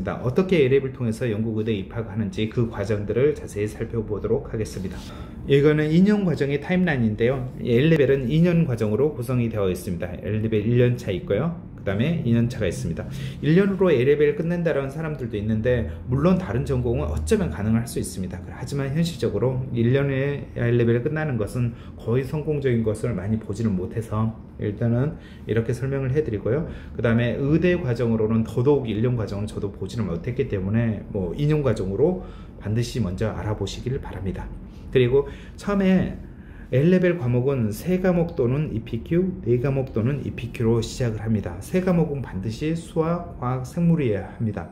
하겠습니다. 어떻게 A레벨을 통해서 영국 의대에 입학하는지 그 과정들을 자세히 살펴보도록 하겠습니다. 이거는 2년 과정의 타임라인인데요. A레벨은 2년 과정으로 구성이 되어 있습니다. A레벨 1년차 있고요. 그 다음에 2년차가 있습니다. 1년으로 A레벨을 끝낸다는 사람들도 있는데, 물론 다른 전공은 어쩌면 가능할 수 있습니다. 하지만 현실적으로 1년에 A레벨을 끝나는 것은 거의 성공적인 것을 많이 보지는 못해서 일단은 이렇게 설명을 해드리고요. 그 다음에 의대 과정으로는 더더욱 1년 과정은 저도 보지는 못했기 때문에 2년 과정으로 반드시 먼저 알아보시길 바랍니다. 그리고 처음에 A레벨 과목은 3과목 또는 EPQ, 4과목 또는 EPQ로 시작을 합니다. 3과목은 반드시 수학, 과학, 생물이어야 합니다.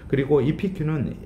그리고 EPQ는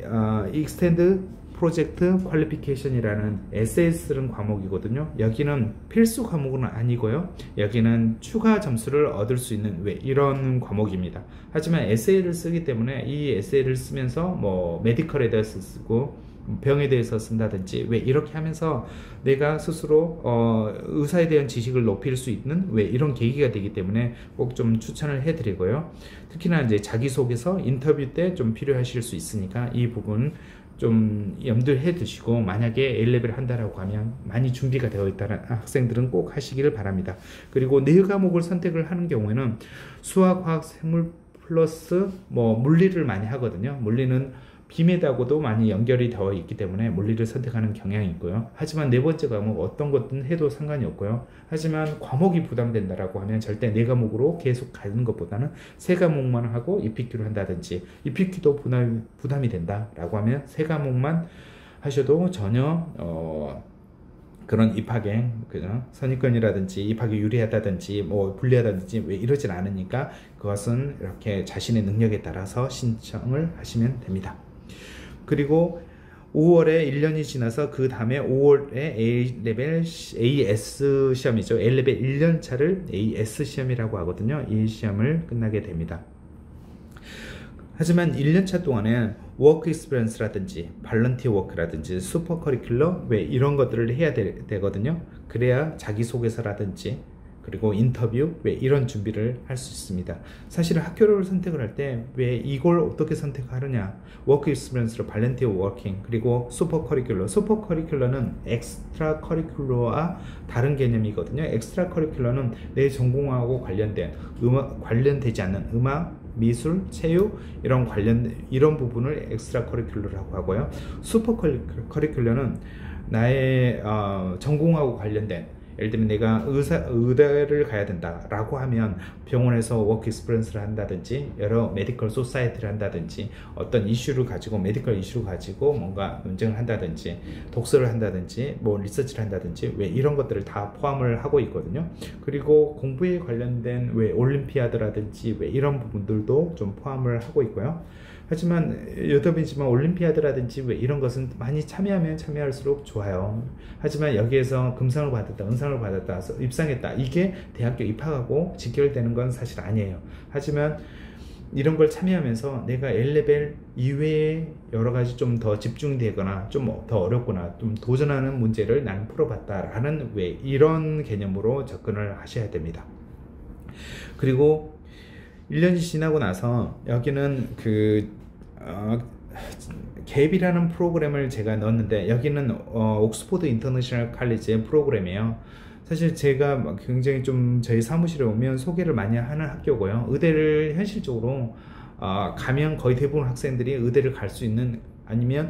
Extended Project Qualification이라는 에세이 쓰는 과목이거든요. 여기는 필수 과목은 아니고요. 여기는 추가 점수를 얻을 수 있는 이런 과목입니다. 하지만 에세이를 쓰기 때문에 이 에세이를 쓰면서 메디컬에 대해서 쓰고 병에 대해서 쓴다든지 이렇게 하면서 내가 스스로 의사에 대한 지식을 높일 수 있는 이런 계기가 되기 때문에 꼭 좀 추천을 해드리고요. 특히나 이제 자기소개서 인터뷰 때 좀 필요하실 수 있으니까 이 부분 좀 염두해 두시고, 만약에 A레벨 한다라고 하면 많이 준비가 되어 있다는 학생들은 꼭 하시기를 바랍니다. 그리고 4과목을 선택을 하는 경우에는 수학, 화학, 생물 플러스 물리를 많이 하거든요. 물리는 비메드하고도 많이 연결이 되어 있기 때문에 물리를 선택하는 경향이 있고요. 하지만 4번째 과목 어떤 것든 해도 상관이 없고요. 하지만 과목이 부담된다라고 하면 절대 4과목으로 계속 가는 것보다는 3과목만 하고 EPQ를 한다든지, EPQ도 부담이 된다라고 하면 3과목만 하셔도 전혀 그런 입학에 선입견이라든지 입학에 유리하다든지 불리하다든지 이러진 않으니까 그것은 이렇게 자신의 능력에 따라서 신청을 하시면 됩니다. 그리고 5월에 1년이 지나서 그 다음에 5월에 A레벨 AS 시험이죠. A레벨 1년차를 AS 시험이라고 하거든요. 이 시험을 끝나게 됩니다. 하지만 1년차 동안에 워크 익스피리언스라든지 발런티어 워크라든지 슈퍼 커리큘러 이런 것들을 해야 되거든요. 그래야 자기소개서라든지 그리고 인터뷰 이런 준비를 할 수 있습니다. 사실은 학교를 선택을 할 때 왜 이걸 어떻게 선택하느냐, 워크 익스피리언스로 발런티어 워킹, 그리고 슈퍼 커리큘러. 슈퍼 커리큘러는 엑스트라 커리큘러와 다른 개념이거든요. 엑스트라 커리큘러는 내 전공하고 관련되지 않는 음악, 미술, 체육 이런 부분을 엑스트라 커리큘러라고 하고요. 슈퍼 커리큘러는 나의 전공하고 관련된, 예를 들면 내가 의대를 가야 된다라고 하면 병원에서 워크 익스피리언스를 한다든지 여러 메디컬 소사이티를 한다든지 어떤 이슈를 가지고 메디컬 이슈를 가지고 뭔가 논쟁을 한다든지 독서를 한다든지 리서치를 한다든지 이런 것들을 다 포함을 하고 있거든요. 그리고 공부에 관련된 올림피아드라든지 이런 부분들도 좀 포함을 하고 있고요. 하지만 여담이지만 올림피아드라든지 이런 것은 많이 참여하면 참여할수록 좋아요. 하지만 여기에서 금상을 받았다, 은상을 받았다, 입상했다, 이게 대학교 입학하고 직결되는 건 사실 아니에요. 하지만 이런 걸 참여하면서 내가 A레벨 이외에 여러 가지 좀 더 집중되거나 좀 더 어렵거나 좀 도전하는 문제를 나는 풀어봤다라는 이런 개념으로 접근을 하셔야 됩니다. 그리고 1년이 지나고 나서 여기는 갭이라는 프로그램을 제가 넣었는데, 여기는 옥스포드 인터내셔널 칼리지의 프로그램이에요. 사실 제가 굉장히 좀 저희 사무실에 오면 소개를 많이 하는 학교고요. 의대를 현실적으로 가면 거의 대부분 학생들이 의대를 갈 수 있는, 아니면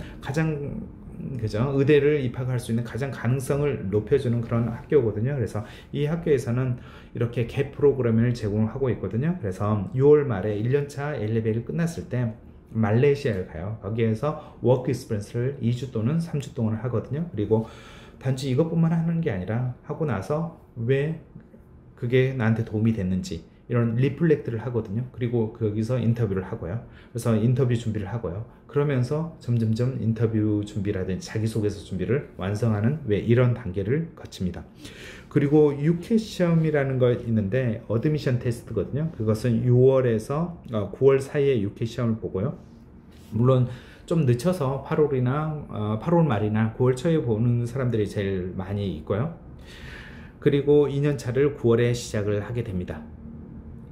의대를 입학할 수 있는 가장 가능성을 높여주는 그런 학교거든요. 그래서 이 학교에서는 이렇게 갭 프로그램을 제공하고 있거든요. 그래서 6월 말에 1년차 A레벨이 끝났을 때 말레이시아를 가요. 거기에서 워크 익스피리언스를 2주 또는 3주 동안 하거든요. 그리고 단지 이것뿐만 하는 게 아니라 하고 나서 왜 그게 나한테 도움이 됐는지 이런 리플렉트를 하거든요. 그리고 거기서 인터뷰를 하고요. 그래서 인터뷰 준비를 하고요. 그러면서 점점점 인터뷰 준비라든지 자기소개서 준비를 완성하는 이런 단계를 거칩니다. 그리고 UK 시험이라는 거 있는데 어드미션 테스트거든요. 그것은 6월에서 9월 사이에 UK 시험을 보고요. 물론 좀 늦춰서 8월 말이나 9월 초에 보는 사람들이 제일 많이 있고요. 그리고 2년차를 9월에 시작을 하게 됩니다.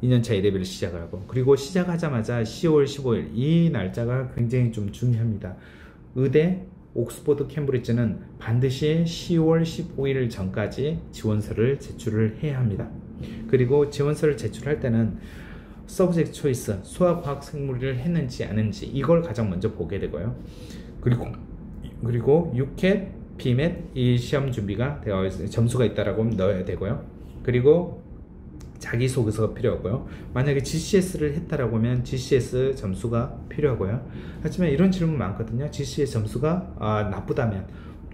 2년차 A레벨을 시작을 하고, 그리고 시작하자마자 10월 15일 이 날짜가 굉장히 좀 중요합니다. 의대, 옥스퍼드, 캠브리지는 반드시 10월 15일 전까지 지원서를 제출을 해야 합니다. 그리고 지원서를 제출할 때는 서브젝트 초이스, 수학, 과학, 생물을 했는지 아는지 이걸 가장 먼저 보게 되고요. 그리고 UCAT, BMAT 이 시험 준비가 되어 있어요. 점수가 있다라고 넣어야 되고요. 그리고 자기소개서가 필요하고요. 만약에 GCS를 했다라고 하면 GCS 점수가 필요하고요. 하지만 이런 질문 많거든요. GCS 점수가 나쁘다면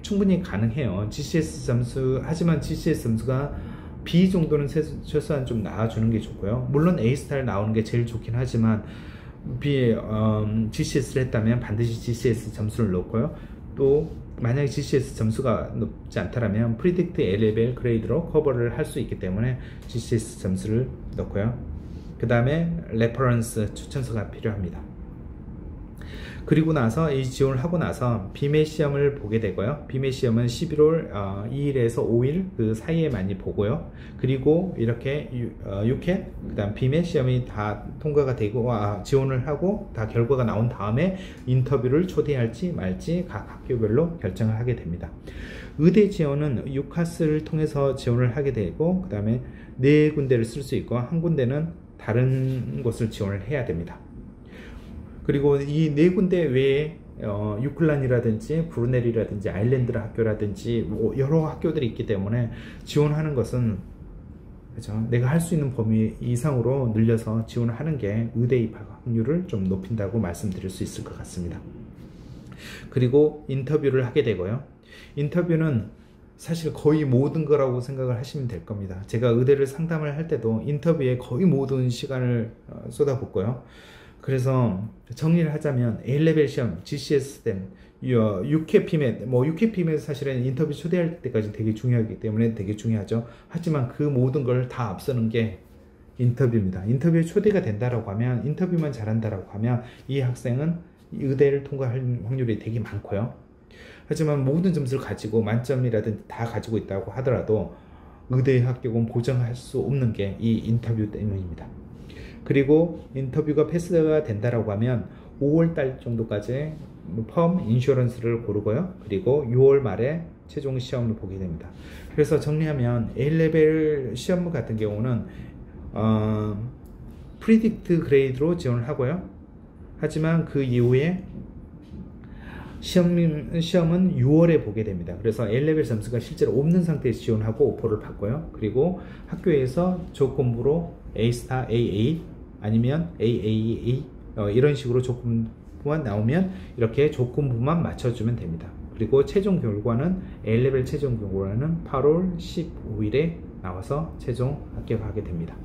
충분히 가능해요. GCS 점수, 하지만 GCS 점수가 B 정도는 최소한 좀 나와주는 게 좋고요. 물론 A 스타일 나오는 게 제일 좋긴 하지만 GCS를 했다면 반드시 GCS 점수를 넣고요. 또 만약에 GCS 점수가 높지 않다면 프리딕트 A레벨 그레이드로 커버를 할 수 있기 때문에 GCS 점수를 넣고요. 그 다음에 레퍼런스 추천서가 필요합니다. 그리고 나서 이 지원을 하고 나서 BMAT 시험을 보게 되고요. BMAT 시험은 11월 2일에서 5일 그 사이에 많이 보고요. 그리고 이렇게 UCAT, 그 다음 BMAT 시험이 다 통과가 되고 지원을 하고 다 결과가 나온 다음에 인터뷰를 초대할지 말지 각 학교별로 결정을 하게 됩니다. 의대 지원은 유카스를 통해서 지원을 하게 되고, 그 다음에 4군데를 쓸 수 있고 한 군데는 다른 곳을 지원을 해야 됩니다. 그리고 이 4군데 외에 유클란이라든지 브루넬이라든지 아일랜드 학교라든지 뭐 여러 학교들이 있기 때문에 지원하는 것은, 그렇죠? 내가 할 수 있는 범위 이상으로 늘려서 지원을 하는 게 의대 입학 확률을 좀 높인다고 말씀드릴 수 있을 것 같습니다. 그리고 인터뷰를 하게 되고요. 인터뷰는 사실 거의 모든 거라고 생각을 하시면 될 겁니다. 제가 의대를 상담을 할 때도 인터뷰에 거의 모든 시간을 쏟아붓고요. 그래서 정리를 하자면 A레벨 시험, GCS 댐, UCAT, BMAT, UCAT, BMAT 사실은 인터뷰 초대할 때까지 되게 중요하기 때문에 되게 중요하죠. 하지만 그 모든 걸 다 앞서는 게 인터뷰입니다. 인터뷰에 초대가 된다라고 하면, 인터뷰만 잘한다라고 하면 이 학생은 의대를 통과할 확률이 되게 많고요. 하지만 모든 점수를 가지고 만점이라든지 다 가지고 있다고 하더라도 의대 합격은 보장할 수 없는 게 이 인터뷰 때문입니다. 그리고 인터뷰가 패스가 된다라고 하면 5월달 정도까지 펌 인슈런스를 고르고요. 그리고 6월 말에 최종 시험을 보게 됩니다. 그래서 정리하면 A레벨 시험 같은 경우는 프리딕트 그레이드로 지원을 하고요. 하지만 그 이후에 시험은 6월에 보게 됩니다. 그래서 A레벨 점수가 실제로 없는 상태에서 지원하고 오퍼를 받고요. 그리고 학교에서 조건부로 A-스타, AA 아니면 AAA 이런 식으로 조건부만 나오면 이렇게 조건부만 맞춰주면 됩니다. 그리고 최종 결과는 A레벨 최종 결과는 8월 15일에 나와서 최종 합격하게 됩니다.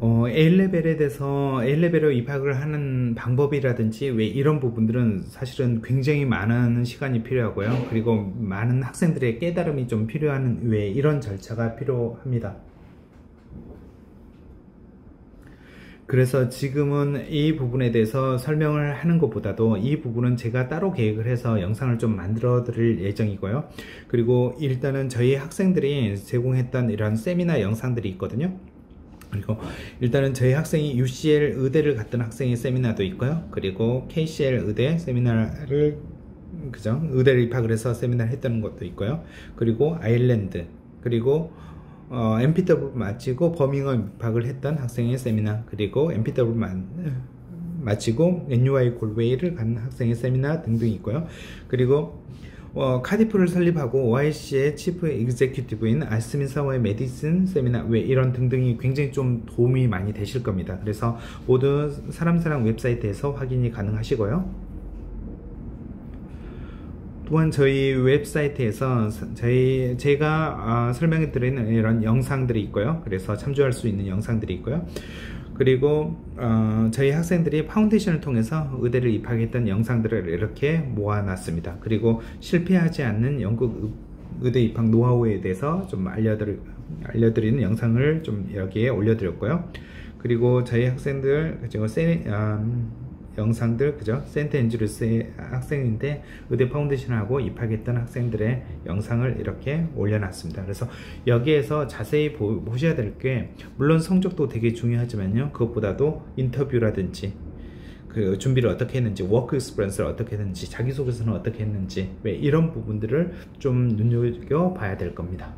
A레벨에 대해서 A레벨로 입학을 하는 방법이라든지 왜 이런 부분들은 사실은 굉장히 많은 시간이 필요하고요. 그리고 많은 학생들의 깨달음이 좀 필요한 왜 이런 절차가 필요합니다. 그래서 지금은 이 부분에 대해서 설명을 하는 것보다도 이 부분은 제가 따로 계획을 해서 영상을 좀 만들어 드릴 예정이고요. 그리고 일단은 저희 학생들이 제공했던 이런 세미나 영상들이 있거든요. 그리고 일단은 저희 학생이 UCL 의대를 갔던 학생의 세미나도 있고요. 그리고 KCL 의대 세미나를 의대를 입학을 해서 세미나를 했던 것도 있고요. 그리고 아일랜드, 그리고 MPW 마치고 버밍엄 입학을 했던 학생의 세미나, 그리고 MPW 마치고 NUI 골웨이를 간 학생의 세미나 등등 있고요. 그리고 카디프를 설립하고 OIC의 치프 executive인 아스민 사워의 메디슨 세미나 왜 이런 등등이 굉장히 좀 도움이 많이 되실 겁니다. 그래서 모두 사람사랑 웹사이트에서 확인이 가능하시고요. 또한 저희 웹사이트에서 제가 설명해 드리는 이런 영상들이 있고요. 그래서 참조할 수 있는 영상들이 있고요. 그리고 저희 학생들이 파운데이션을 통해서 의대를 입학했던 영상들을 이렇게 모아놨습니다. 그리고 실패하지 않는 영국 의대 입학 노하우에 대해서 좀 알려드리는 영상을 좀 여기에 올려드렸고요. 그리고 저희 학생들 영상들, 그죠? 세인트 앤드루스의 학생인데 의대 파운데이션하고 입학했던 학생들의 영상을 이렇게 올려놨습니다. 그래서 여기에서 자세히 보셔야 될 게, 물론 성적도 되게 중요하지만요, 그것보다도 인터뷰라든지 그 준비를 어떻게 했는지, 워크 익스피리언스를 어떻게 했는지, 자기소개서는 어떻게 했는지, 왜 이런 부분들을 좀 눈여겨 봐야 될 겁니다.